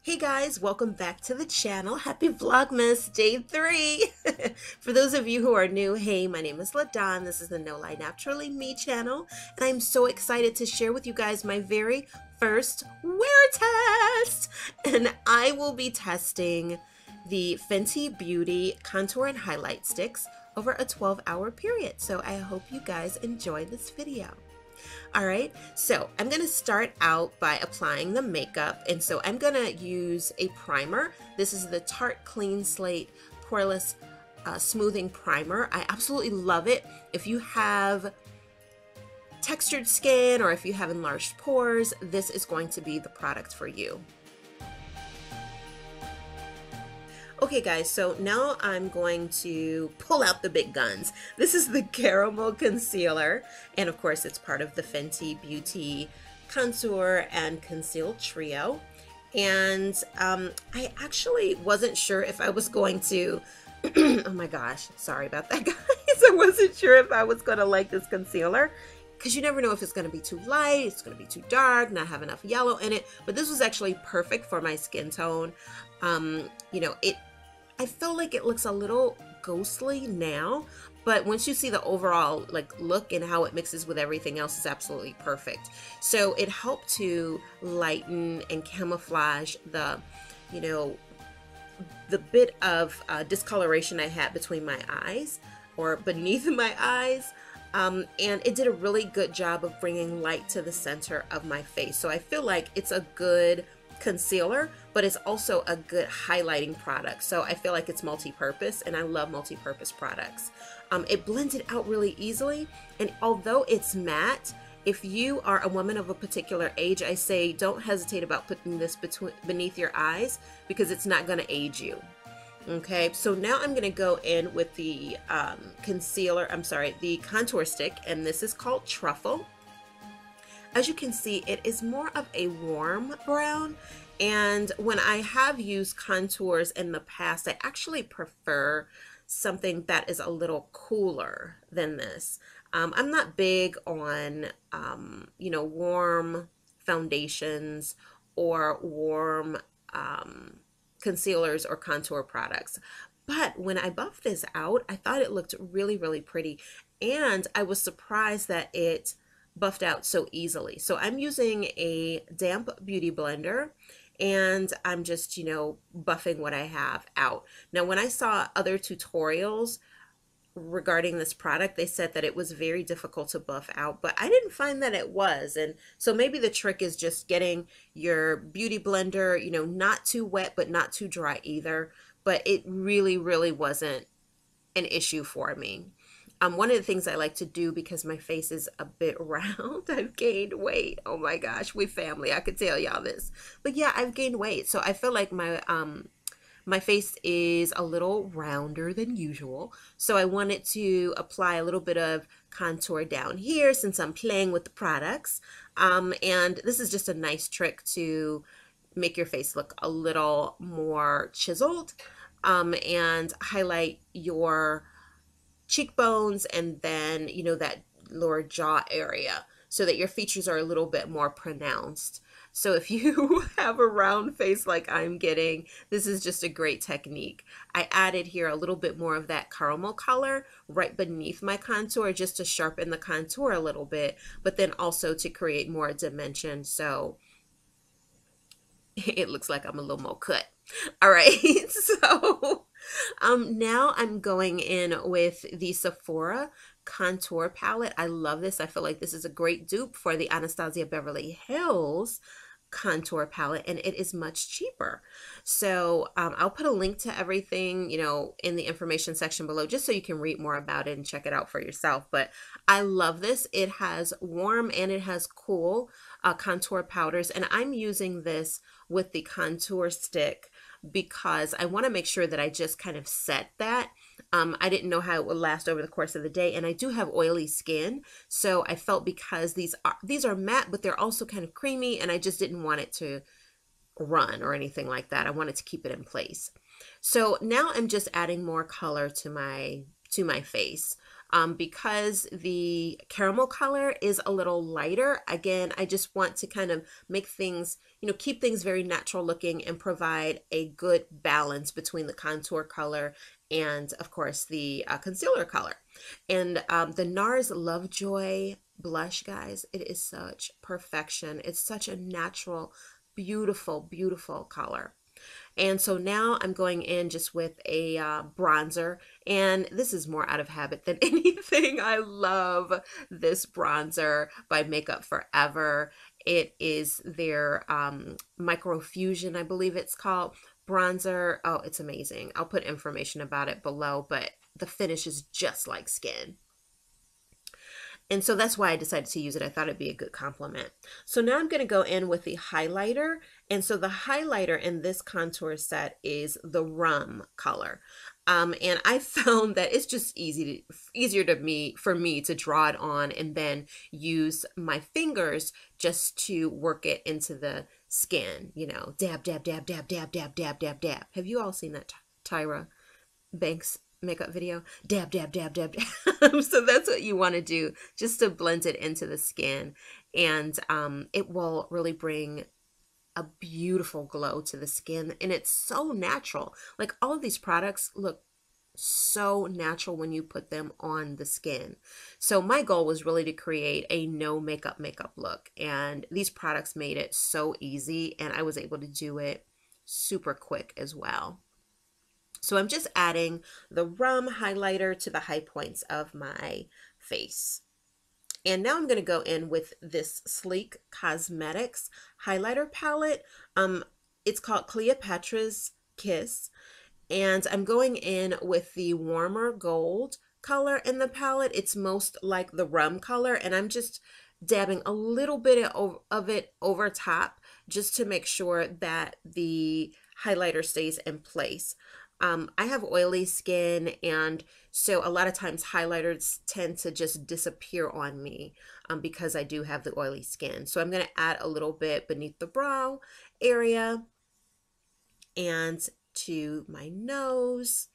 Hey guys, welcome back to the channel. Happy Vlogmas Day 3. For those of you who are new, hey, my name is LaDon. This is the No Lie Naturally Me channel, and I'm so excited to share with you guys my very first wear test. And I will be testing the Fenty Beauty Contour and Highlight Sticks over a 12-hour period. So I hope you guys enjoy this video. All right, so I'm gonna start out by applying the makeup, and so I'm gonna use a primer. This is the Tarte Clean Slate Poreless Smoothing Primer. I absolutely love it. If you have textured skin or if you have enlarged pores, this is going to be the product for you. Okay guys, so now I'm going to pull out the big guns. This is the Caramel Concealer, and of course it's part of the Fenty Beauty Contour and Conceal Trio. And I actually wasn't sure if I was going to, oh my gosh, sorry about that guys. I wasn't sure if I was gonna like this concealer, because you never know if it's going to be too light, it's going to be too dark, not have enough yellow in it, but this was actually perfect for my skin tone. You know, I feel like it looks a little ghostly now, but once you see the overall look and how it mixes with everything else, is absolutely perfect. So it helped to lighten and camouflage the, you know, the bit of discoloration I had between my eyes or beneath my eyes. And it did a really good job of bringing light to the center of my face. So I feel like it's a good concealer, but it's also a good highlighting product. So I feel like it's multi-purpose, and I love multi-purpose products. It blended out really easily, and although it's matte, if you are a woman of a particular age, I say don't hesitate about putting this beneath your eyes, because it's not going to age you. Okay, so now I'm going to go in with the the contour stick, and this is called Truffle. As you can see, it is more of a warm brown, and when I have used contours in the past, I actually prefer something that is a little cooler than this. I'm not big on, you know, warm foundations or warm concealers or contour products. But when I buffed this out, I thought it looked really, really pretty, and I was surprised that it buffed out so easily. So I'm using a damp beauty blender, and I'm just, you know, buffing what I have out. Now, when I saw other tutorials regarding this product, they said that it was very difficult to buff out, but I didn't find that it was. And so maybe the trick is just getting your beauty blender, you know, not too wet but not too dry either. But it really, really wasn't an issue for me. One of the things I like to do, because my face is a bit round, I've gained weight. Oh my gosh, we family, I could tell y'all this. But yeah, I've gained weight, so I feel like my face is a little rounder than usual. So I wanted to apply a little bit of contour down here since I'm playing with the products. And this is just a nice trick to make your face look a little more chiseled, and highlight your cheekbones and then, you know, that lower jaw area, so that your features are a little bit more pronounced. So if you have a round face like I'm getting, this is just a great technique. I added here a little bit more of that caramel color right beneath my contour, just to sharpen the contour a little bit, but then also to create more dimension, so it looks like I'm a little more cut. All right, so now I'm going in with the Sephora contour palette. I love this. I feel like this is a great dupe for the Anastasia Beverly Hills contour palette, and it is much cheaper. So I'll put a link to everything, you know, in the information section below, just so you can read more about it and check it out for yourself. But I love this. It has warm and it has cool contour powders, and I'm using this with the contour stick because I want to make sure that I just kind of set that. I didn't know how it would last over the course of the day, and I do have oily skin, so I felt because these are matte, but they're also kind of creamy, and I just didn't want it to run or anything like that. I wanted to keep it in place. So now I'm just adding more color to my face. because the caramel color is a little lighter. Again, I just want to kind of make things, you know, keep things very natural looking and provide a good balance between the contour color and, of course, the concealer color. And the NARS Lovejoy blush, guys, it is such perfection. It's such a natural, beautiful, beautiful color. And so now I'm going in just with a bronzer, and this is more out of habit than anything. I love this bronzer by Makeup Forever. It is their Microfusion, I believe it's called, bronzer. Oh, it's amazing. I'll put information about it below, but the finish is just like skin. And so that's why I decided to use it. I thought it'd be a good compliment. So now I'm going to go in with the highlighter. And so the highlighter in this contour set is the Rum color. And I found that it's just easier for me to draw it on and then use my fingers just to work it into the skin. You know, dab, dab, dab, dab, dab, dab, dab, dab, dab. Have you all seen that Tyra Banks makeup video? Dab, dab, dab, dab, dab. So that's what you want to do, just to blend it into the skin, and it will really bring a beautiful glow to the skin. And it's so natural. Like, all of these products look so natural when you put them on the skin. So my goal was really to create a no makeup look, and these products made it so easy, and I was able to do it super quick as well. So I'm just adding the Rum highlighter to the high points of my face. And now I'm going to go in with this Sleek Cosmetics highlighter palette. It's called Cleopatra's Kiss. And I'm going in with the warmer gold color in the palette. It's most like the Rum color. And I'm just dabbing a little bit of it over top just to make sure that the highlighter stays in place. I have oily skin, and so a lot of times highlighters tend to just disappear on me because I do have the oily skin. So I'm going to add a little bit beneath the brow area and to my nose.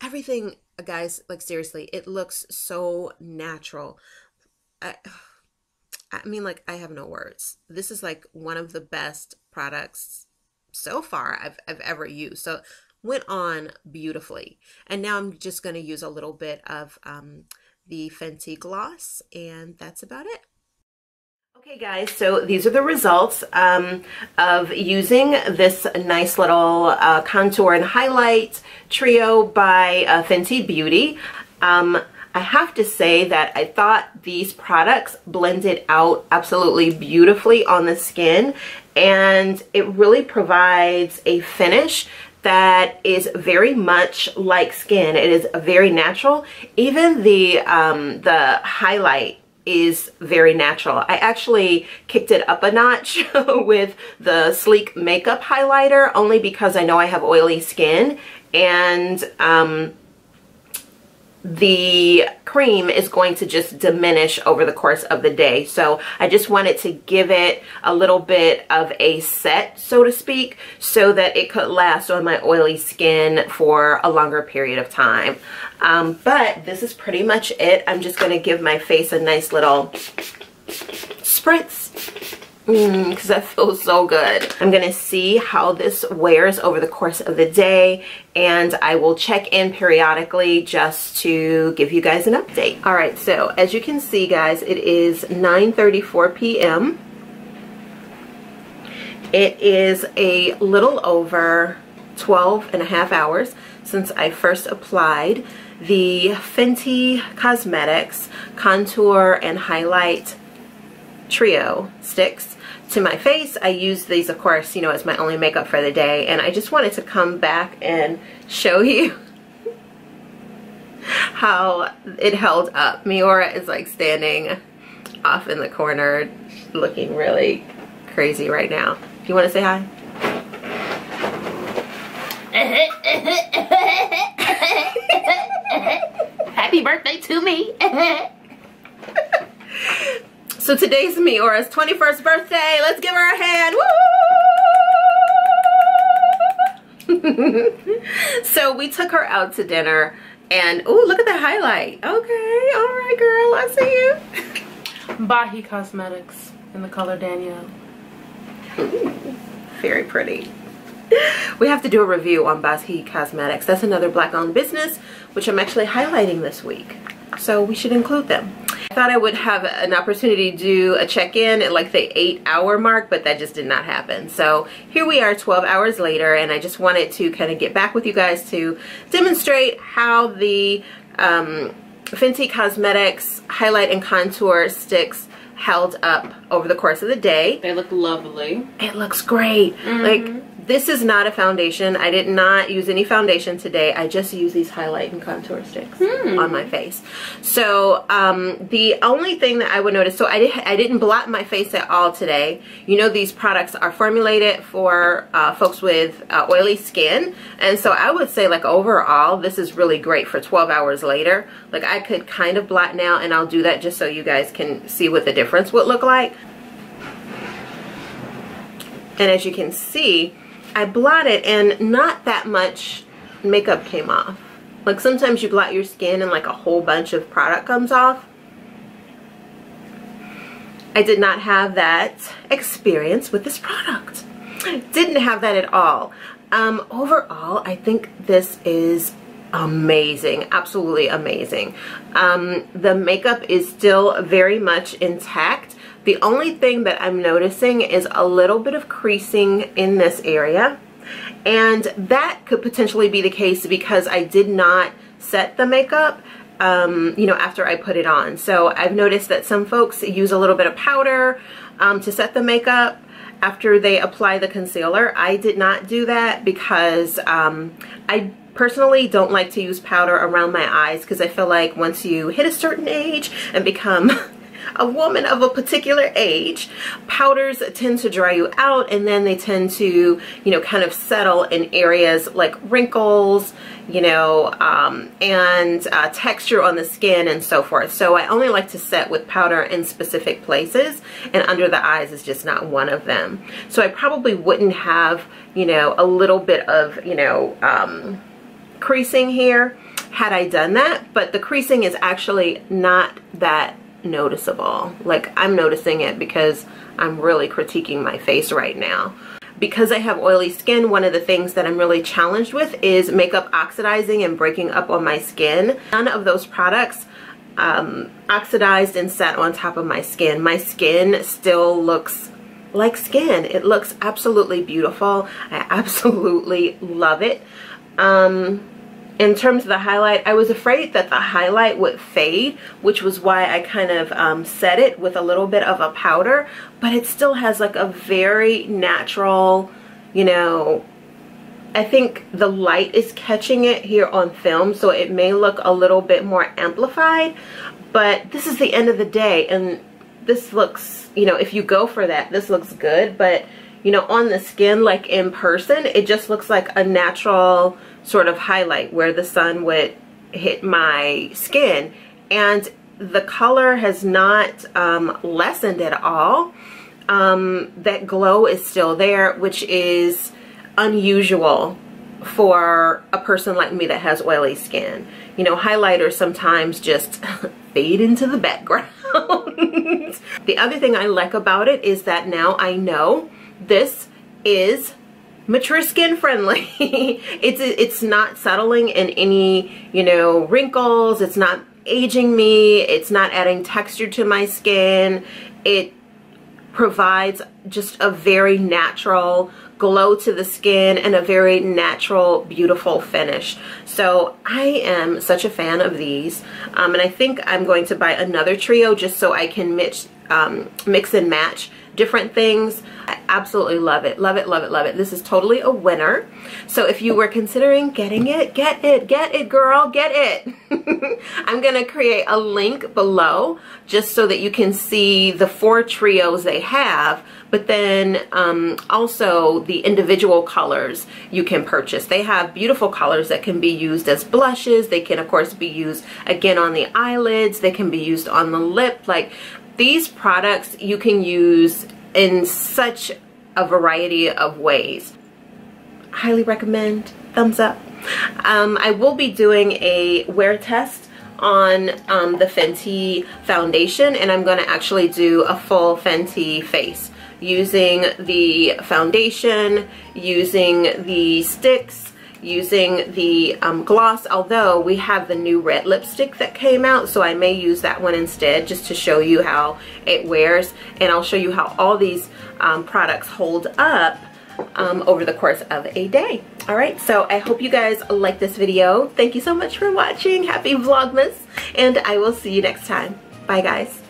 Everything, guys, like, seriously, it looks so natural. I mean, like, I have no words. This is like one of the best products so far I've ever used. So went on beautifully. And now I'm just going to use a little bit of the Fenty gloss, and that's about it. Okay guys, so these are the results of using this nice little contour and highlight trio by Fenty Beauty. I have to say that I thought these products blended out absolutely beautifully on the skin, and it really provides a finish that is very much like skin. It is very natural. Even the highlight is very natural. I actually kicked it up a notch with the Sleek Makeup highlighter, only because I know I have oily skin, and the cream is going to just diminish over the course of the day. So I just wanted to give it a little bit of a set, so to speak, so that it could last on my oily skin for a longer period of time. But this is pretty much it. I'm just going to give my face a nice little spritz, because that feels so good. I'm gonna see how this wears over the course of the day, and I will check in periodically just to give you guys an update. All right, so as you can see, guys, it is 9:34 p.m. It is a little over 12 and a half hours since I first applied the Fenty Cosmetics Contour and Highlight Trio Sticks to my face. I use these, of course, you know, as my only makeup for the day, and I just wanted to come back and show you how it held up. Miora is like standing off in the corner looking really crazy right now. Do you want to say hi? Happy birthday to me. So today's Miora's 21st birthday. Let's give her a hand. Woo! So we took her out to dinner, And oh, look at the highlight. Okay, all right, girl, I see you. Bahi Cosmetics in the color Danielle. Ooh, very pretty. We have to do a review on Bahi Cosmetics. That's another black-owned business, which I'm actually highlighting this week. So we should include them. I thought I would have an opportunity to do a check-in at like the 8-hour mark, but that just did not happen. So here we are 12 hours later, and I just wanted to kind of get back with you guys to demonstrate how the Fenty Cosmetics Highlight and Contour Sticks held up over the course of the day. They look lovely. It looks great. Like, this is not a foundation. I did not use any foundation today. I just used these highlight and contour sticks on my face. So the only thing that I would notice, so I didn't blot my face at all today. You know, these products are formulated for folks with oily skin, and so I would say, like, overall this is really great for 12 hours later. Like, I could kind of blot now, and I'll do that just so you guys can see what the difference would look like. And as you can see, I blotted and not that much makeup came off. Like, sometimes you blot your skin and like a whole bunch of product comes off. I did not have that experience with this product. Didn't have that at all. Overall, I think this is amazing. Absolutely amazing. The makeup is still very much intact. The only thing that I'm noticing is a little bit of creasing in this area, and that could potentially be the case because I did not set the makeup you know, after I put it on. So I've noticed that some folks use a little bit of powder to set the makeup after they apply the concealer. I did not do that because I personally don't like to use powder around my eyes, because I feel like once you hit a certain age and become a woman of a particular age, powders tend to dry you out, and then they tend to, you know, kind of settle in areas like wrinkles, you know, and texture on the skin and so forth. So I only like to set with powder in specific places, and under the eyes is just not one of them. So I probably wouldn't have, you know, a little bit of, you know, creasing here had I done that, but the creasing is actually not that noticeable. Like, I'm noticing it because I'm really critiquing my face right now. Because I have oily skin, one of the things that I'm really challenged with is makeup oxidizing and breaking up on my skin. None of those products oxidized and sat on top of my skin. My skin still looks like skin. It looks absolutely beautiful. I absolutely love it. In terms of the highlight, I was afraid that the highlight would fade, which was why I kind of set it with a little bit of a powder, but it still has like a very natural, you know, I think the light is catching it here on film, so it may look a little bit more amplified, but this is the end of the day, and this looks, you know, if you go for that, this looks good, but, you know, on the skin, like in person, it just looks like a natural sort of highlight where the sun would hit my skin, and the color has not lessened at all. That glow is still there, which is unusual for a person like me that has oily skin. You know, highlighters sometimes just fade into the background. The other thing I like about it is that now I know this is mature skin friendly. It's not settling in any, you know, wrinkles. It's not aging me. It's not adding texture to my skin. It provides just a very natural glow to the skin and a very natural, beautiful finish. So I am such a fan of these, and I think I'm going to buy another trio just so I can mix and match different things. I absolutely love it. Love it, love it, love it. This is totally a winner. So if you were considering getting it, get it, girl, get it. I'm gonna create a link below just so that you can see the 4 trios they have, but then also the individual colors you can purchase. They have beautiful colors that can be used as blushes. They can, of course, be used again on the eyelids. They can be used on the lip. Like, these products you can use in such a variety of ways. Highly recommend. thumbs up. I will be doing a wear test on the Fenty foundation, and I'm going to actually do a full Fenty face using the foundation, using the sticks, using the gloss, although we have the new red lipstick that came out, so I may use that one instead just to show you how it wears, and I'll show you how all these products hold up over the course of a day. Alright, so I hope you guys like this video. Thank you so much for watching. Happy Vlogmas, and I will see you next time. Bye guys.